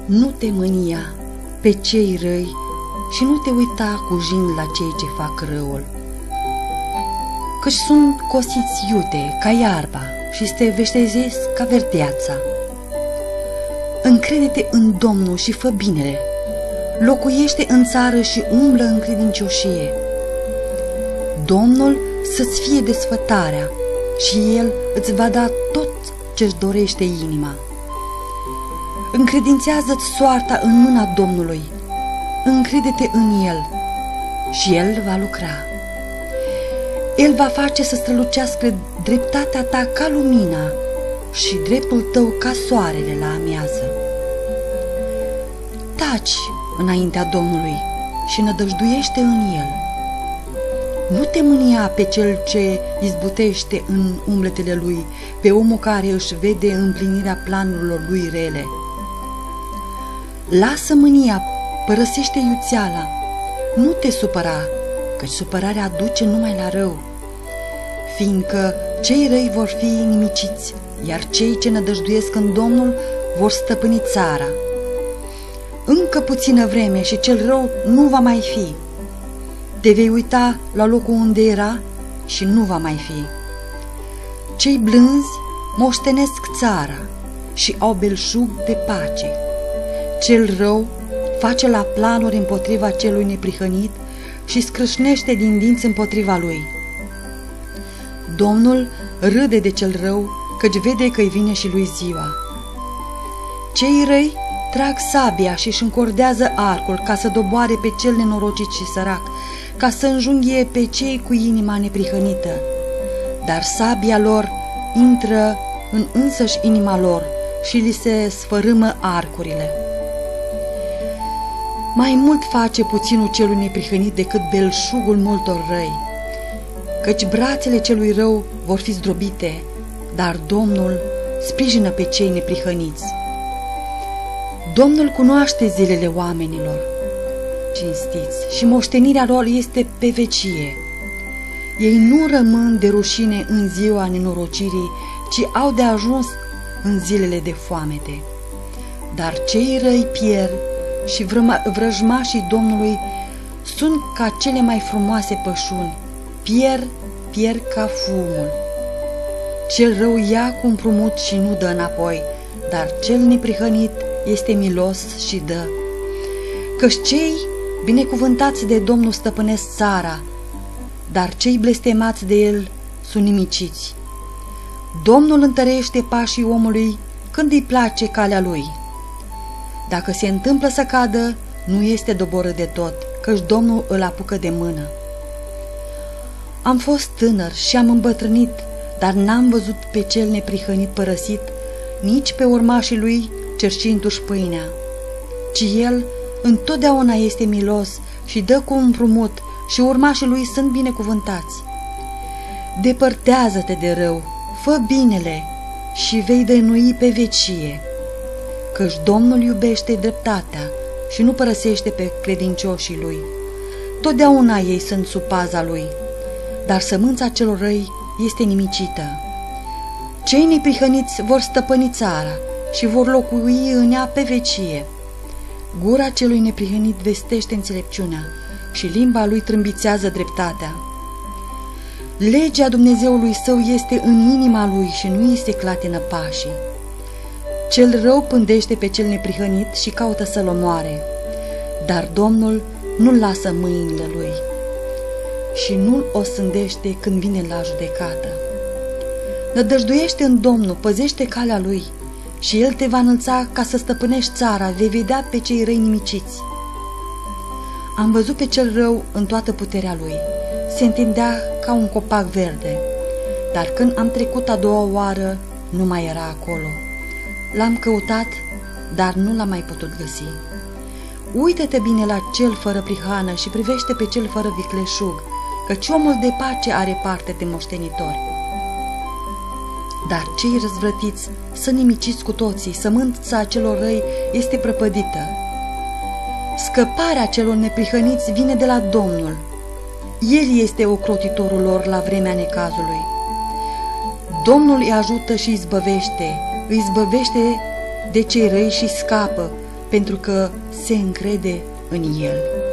Nu te mânia pe cei răi și nu te uita cu jind la cei ce fac răul, căci sunt cosiți iute ca iarba și se veștezesc ca verdeața. Încrede-te în Domnul și fă binele, locuiește în țară și umblă în credincioșie. Domnul să-ți fie desfătarea și El îți va da tot ce-ți dorește inima. Încredințează-ți soarta în mâna Domnului, încrede-te în El și El va lucra. El va face să strălucească dreptatea ta ca lumina și dreptul tău ca soarele la amiază. Taci înaintea Domnului și nădăjduiește în El. Nu te mânia pe cel ce izbutește în umbletele lui, pe omul care își vede împlinirea planurilor lui rele. Lasă mânia, părăsește iuțeala, nu te supăra, căci supărarea duce numai la rău, fiindcă cei răi vor fi nimiciți, iar cei ce nădăjduiesc în Domnul vor stăpâni țara. Încă puțină vreme și cel rău nu va mai fi. Te vei uita la locul unde era și nu va mai fi. Cei blânzi moștenesc țara și au belșug de pace. Cel rău face la planuri împotriva celui neprihănit și scrâșnește din dinți împotriva lui. Domnul râde de cel rău, căci vede că-i vine și lui ziua. Cei răi trag sabia și își încordează arcul ca să doboare pe cel nenorocit și sărac, ca să înjunghie pe cei cu inima neprihănită. Dar sabia lor intră în însăși inima lor și li se sfărâmă arcurile. Mai mult face puținul celui neprihănit decât belșugul multor răi, căci brațele celui rău vor fi zdrobite, dar Domnul sprijină pe cei neprihăniți. Domnul cunoaște zilele oamenilor cinstiți și moștenirea lor este pe vecie. Ei nu rămân de rușine în ziua nenorocirii, ci au de ajuns în zilele de foamete. Dar cei răi pierd și vrăjmașii Domnului sunt ca cele mai frumoase pășuni, pierd ca fumul. Cel rău ia cu împrumut și nu dă înapoi, dar cel neprihănit este milos și dă. Căci cei binecuvântați de Domnul stăpânesc țara, dar cei blestemați de El sunt nimiciți. Domnul întărește pașii omului când îi place calea lui. Dacă se întâmplă să cadă, nu este doborât de tot, căci Domnul îl apucă de mână. Am fost tânăr și am îmbătrânit, dar n-am văzut pe cel neprihănit părăsit, nici pe urmașii lui cerșindu-și pâinea, ci el întotdeauna este milos și dă cu împrumut și urmașii lui sunt binecuvântați. Depărtează-te de rău, fă binele și vei dăinui pe vecie, căci Domnul iubește dreptatea și nu părăsește pe credincioșii lui. Totdeauna ei sunt sub paza lui, dar sămânța celor răi este nimicită. Cei neprihăniți vor stăpâni țara și vor locui în ea pe vecie. Gura celui neprihănit vestește înțelepciunea și limba lui trâmbițează dreptatea. Legea Dumnezeului său este în inima lui și nu îi se clatină pașii. Cel rău pândește pe cel neprihănit și caută să-l omoare, dar Domnul nu-l lasă mâinile lui și nu-l osândește când vine la judecată. Nădăjduiește în Domnul, păzește calea lui și El te va înălța ca să stăpânești țara, vei vedea pe cei răi nimiciți. Am văzut pe cel rău în toată puterea lui, se întindea ca un copac verde, dar când am trecut a doua oară, nu mai era acolo. L-am căutat, dar nu l-am mai putut găsi. Uită-te bine la cel fără prihană și privește pe cel fără vicleșug, căci omul de pace are parte de moștenitori. Dar cei răzvrătiți sunt nimiciți cu toții, sămânța celor răi este prăpădită. Scăparea celor neprihăniți vine de la Domnul. El este ocrotitorul lor la vremea necazului. Domnul îi ajută și îi izbăvește de cei răi și scapă, pentru că se încrede în El.